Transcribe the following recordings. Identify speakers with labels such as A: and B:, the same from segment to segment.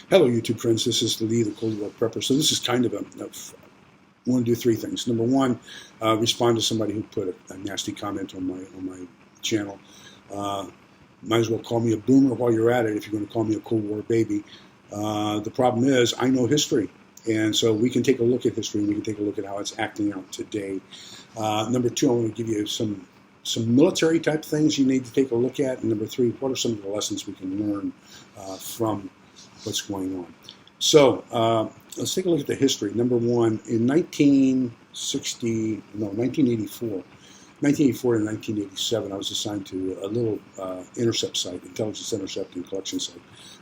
A: Hello, YouTube friends. This is Lee, the Cold War Prepper. So this is kind of I want to do three things. Number one, respond to somebody who put a nasty comment on my channel. Might as well call me a boomer while you're at it if you're going to call me a Cold War baby. The problem is I know history, and so we can take a look at history and we can take a look at how it's acting out today. Number two, I want to give you some military type things you need to take a look at. And number three, what are some of the lessons we can learn from what's going on? So let's take a look at the history. Number one, in 1984 to 1987, I was assigned to a little intercept site, intelligence intercept and collection site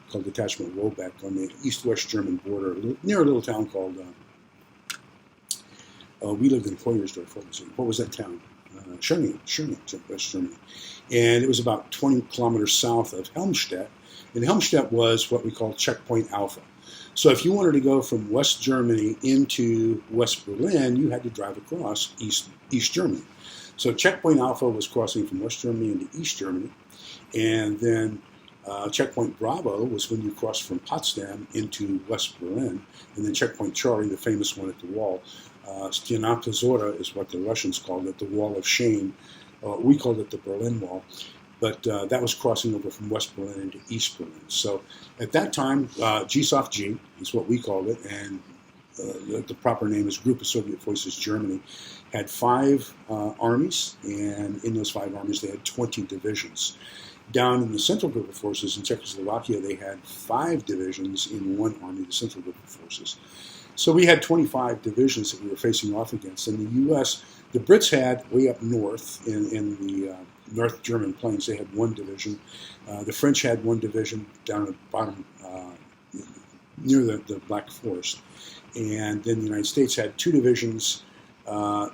A: called Detachment Robeck on the east-west German border, near a little town called, we lived in Hoyersdorf. What was that town? Schöningen, West Germany. And it was about 20 kilometers south of Helmstedt. And Helmstedt was what we call Checkpoint Alpha. So if you wanted to go from West Germany into West Berlin, you had to drive across East Germany. So Checkpoint Alpha was crossing from West Germany into East Germany. And then Checkpoint Bravo was when you crossed from Potsdam into West Berlin. And then Checkpoint Charlie, the famous one at the wall, Stena Zora is what the Russians called it, the Wall of Shame. We called it the Berlin Wall. But that was crossing over from West Berlin into East Berlin. So at that time, GSOF G is what we called it, and the proper name is Group of Soviet Forces Germany, had 5 armies, and in those 5 armies they had 20 divisions. Down in the Central Group of Forces in Czechoslovakia, they had 5 divisions in one army, the Central Group of Forces. So we had 25 divisions that we were facing off against. In the U.S., the Brits had way up north in the North German plains, they had 1 division. The French had 1 division down at the bottom near the Black Forest. And then the United States had 2 divisions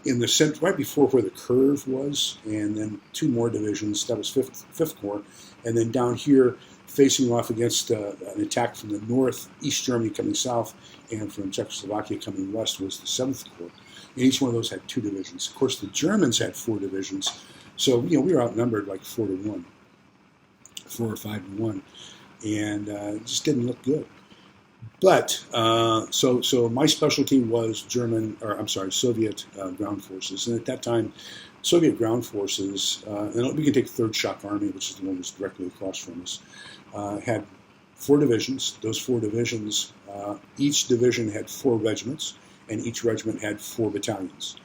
A: in the center, right before where the curve was, and then 2 more divisions. That was 5th Corps. And then down here, facing off against an attack from the north, East Germany coming south, and from Czechoslovakia coming west was the 7th Corps. And each one of those had 2 divisions. Of course, the Germans had 4 divisions. So, we were outnumbered like 4 to 1, 4 or 5 to 1. And it just didn't look good. But, so my specialty was Soviet ground forces. And at that time, Soviet ground forces, and we can take 3rd Shock Army, which is the one that's directly across from us, had 4 divisions. Those 4 divisions, each division had 4 regiments, and each regiment had 4 battalions.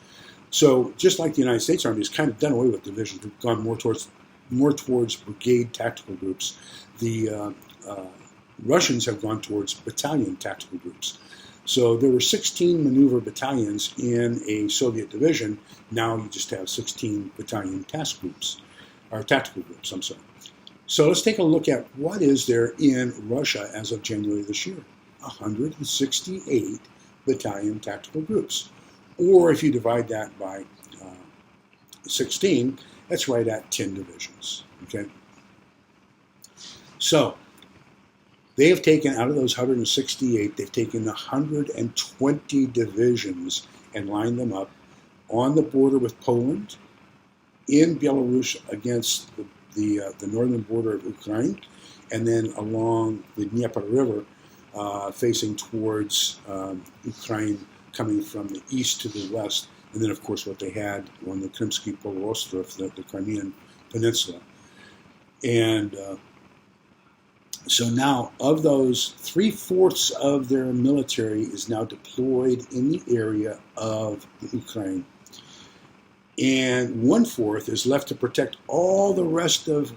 A: So just like the United States Army has kind of done away with divisions, we've gone more towards brigade tactical groups. The Russians have gone towards battalion tactical groups. So there were 16 maneuver battalions in a Soviet division. Now you just have 16 battalion tactical groups. So let's take a look at what is there in Russia as of January this year. 168 battalion tactical groups. Or if you divide that by 16, that's right at 10 divisions. Okay. So they have taken, out of those 168, they've taken 120 divisions and lined them up on the border with Poland, in Belarus against the northern border of Ukraine, and then along the Dnieper River facing towards Ukraine, coming from the east to the west, and then, of course, what they had on the Crimean Peninsula, the Crimean Peninsula. And so now, of those, 3/4 of their military is now deployed in the area of Ukraine. And 1/4 is left to protect all the rest of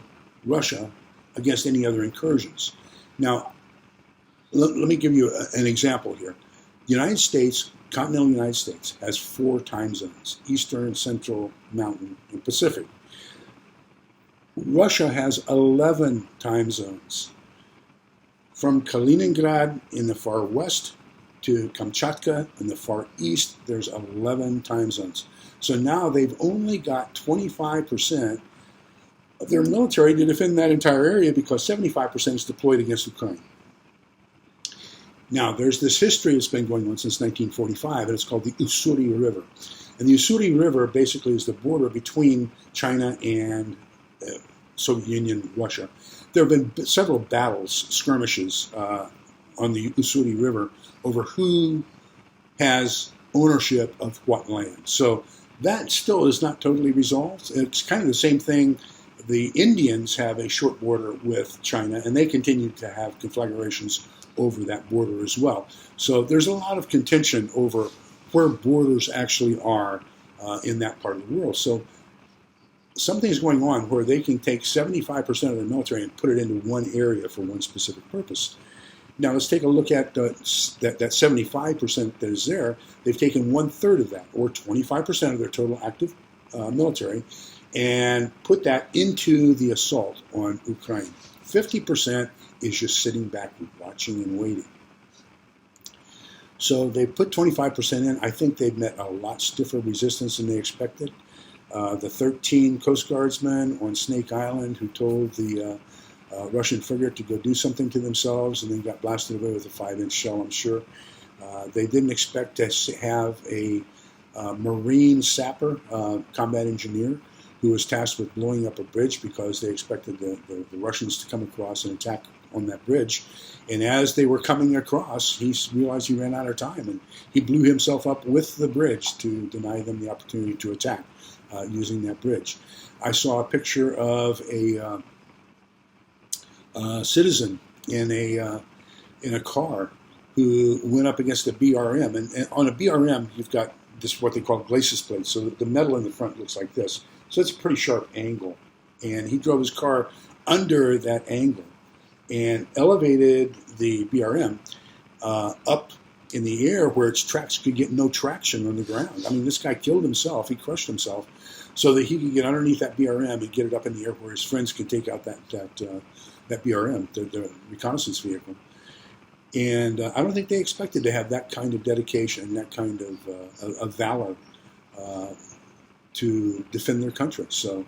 A: Russia against any other incursions. Now, let me give you an example here. The United States, continental United States, has 4 time zones: Eastern, Central, Mountain, and Pacific. Russia has 11 time zones. From Kaliningrad in the far west to Kamchatka in the far east, there's 11 time zones. So now they've only got 25% of their military to defend that entire area because 75% is deployed against Ukraine. Now, there's this history that's been going on since 1945, and it's called the Ussuri River. And the Ussuri River basically is the border between China and Soviet Union, Russia. There have been several battles, skirmishes, on the Ussuri River over who has ownership of what land. So that still is not totally resolved. It's kind of the same thing. The Indians have a short border with China, and they continue to have conflagrations over that border as well. So there's a lot of contention over where borders actually are in that part of the world. So something's going on where they can take 75% of their military and put it into one area for one specific purpose. Now let's take a look at that 75% that is there. They've taken 1/3 of that, or 25% of their total active military, and put that into the assault on Ukraine. 50% is just sitting back, watching and waiting. So they put 25% in. I think they've met a lot stiffer resistance than they expected. The 13 Coast Guardsmen on Snake Island who told the Russian frigate to go do something to themselves and then got blasted away with a 5-inch shell, I'm sure. They didn't expect to have a Marine sapper, combat engineer, who was tasked with blowing up a bridge because they expected the Russians to come across and attack on that bridge. And as they were coming across, he realized he ran out of time, and he blew himself up with the bridge to deny them the opportunity to attack using that bridge. I saw a picture of a citizen in a car who went up against a BRM. And on a BRM, you've got this what they call glacis plates. So the metal in the front looks like this. So it's a pretty sharp angle. And he drove his car under that angle and elevated the BRM up in the air where its tracks could get no traction on the ground. I mean, this guy killed himself. He crushed himself so that he could get underneath that BRM and get it up in the air where his friends could take out that BRM, the reconnaissance vehicle. And I don't think they expected to have that kind of dedication, that kind of valor to defend their country. So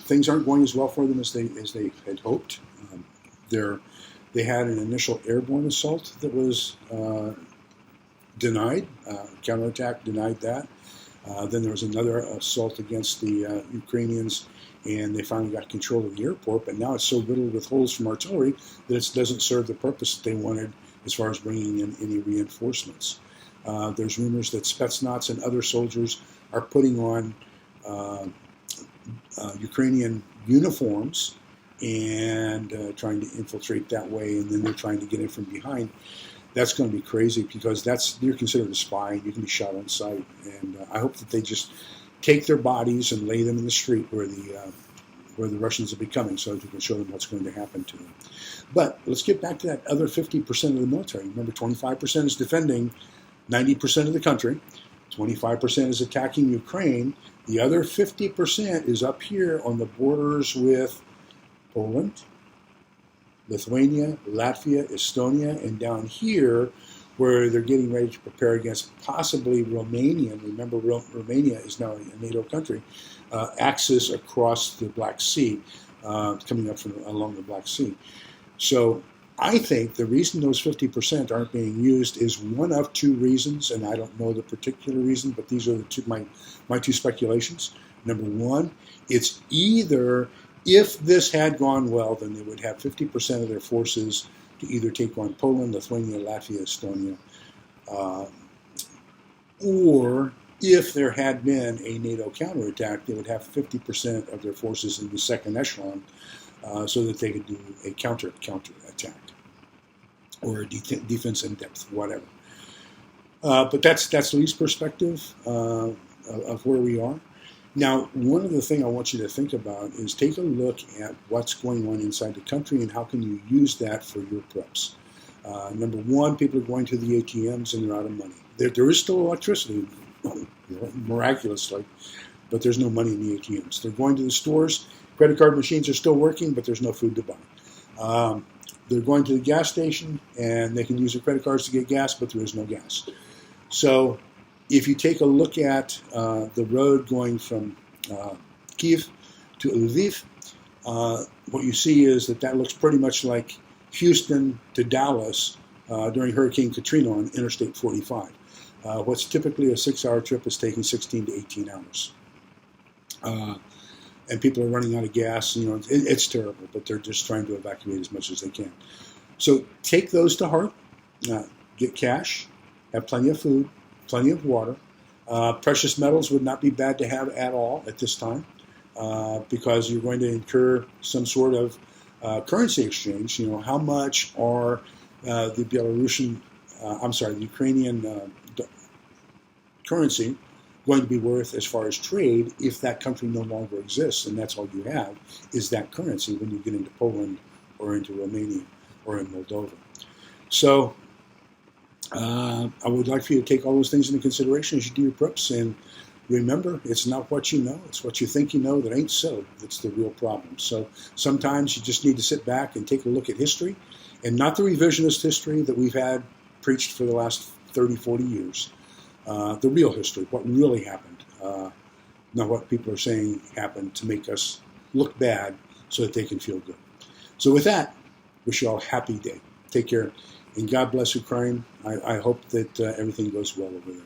A: things aren't going as well for them as they had hoped. They had an initial airborne assault that was denied. Counterattack denied that. Then there was another assault against the Ukrainians, and they finally got control of the airport. But now it's so riddled with holes from artillery that it doesn't serve the purpose that they wanted as far as bringing in any reinforcements. There's rumors that Spetsnaz and other soldiers are putting on Ukrainian uniforms and trying to infiltrate that way, and then they're trying to get in from behind. That's going to be crazy because you're considered a spy. You can be shot on sight, and I hope that they just take their bodies and lay them in the street where the Russians will be coming, so that you can show them what's going to happen to them. But let's get back to that other 50% of the military. Remember, 25% is defending 90% of the country. 25% is attacking Ukraine. The other 50% is up here on the borders with Poland, Lithuania, Latvia, Estonia, and down here where they're getting ready to prepare against possibly Romania. Remember, Romania is now a NATO country, axis across the Black Sea, coming up along the Black Sea. So I think the reason those 50% aren't being used is one of two reasons, and I don't know the particular reason, but these are my two speculations. Number one, it's either if this had gone well, then they would have 50% of their forces to either take on Poland, Lithuania, Latvia, Estonia, or if there had been a NATO counterattack, they would have 50% of their forces in the second echelon so that they could do a counterattack or a defense in depth, whatever. But that's Lee's perspective of where we are. Now, one other thing I want you to think about is take a look at what's going on inside the country and how can you use that for your preps. Number one, people are going to the ATMs and they're out of money. There is still electricity, miraculously, but there's no money in the ATMs. They're going to the stores. Credit card machines are still working, but there's no food to buy. They're going to the gas station and they can use their credit cards to get gas, but there is no gas. So if you take a look at the road going from Kiev to Lviv, what you see is that looks pretty much like Houston to Dallas during Hurricane Katrina on Interstate 45. What's typically a 6-hour trip is taking 16 to 18 hours. And people are running out of gas. It's terrible, but they're just trying to evacuate as much as they can. So take those to heart. Get cash, have plenty of food, plenty of water. Precious metals would not be bad to have at all at this time, because you're going to incur some sort of currency exchange. How much are the Ukrainian currency going to be worth as far as trade if that country no longer exists, and that's all you have is that currency when you get into Poland or into Romania or in Moldova. So I would like for you to take all those things into consideration as you do your preps, and remember, it's not what you know, it's what you think you know that ain't so that's the real problem. So sometimes you just need to sit back and take a look at history, and not the revisionist history that we've had preached for the last 30, 40 years. The real history, what really happened, not what people are saying happened to make us look bad so that they can feel good. So with that, wish you all a happy day. Take care, and God bless Ukraine. I hope that everything goes well over there.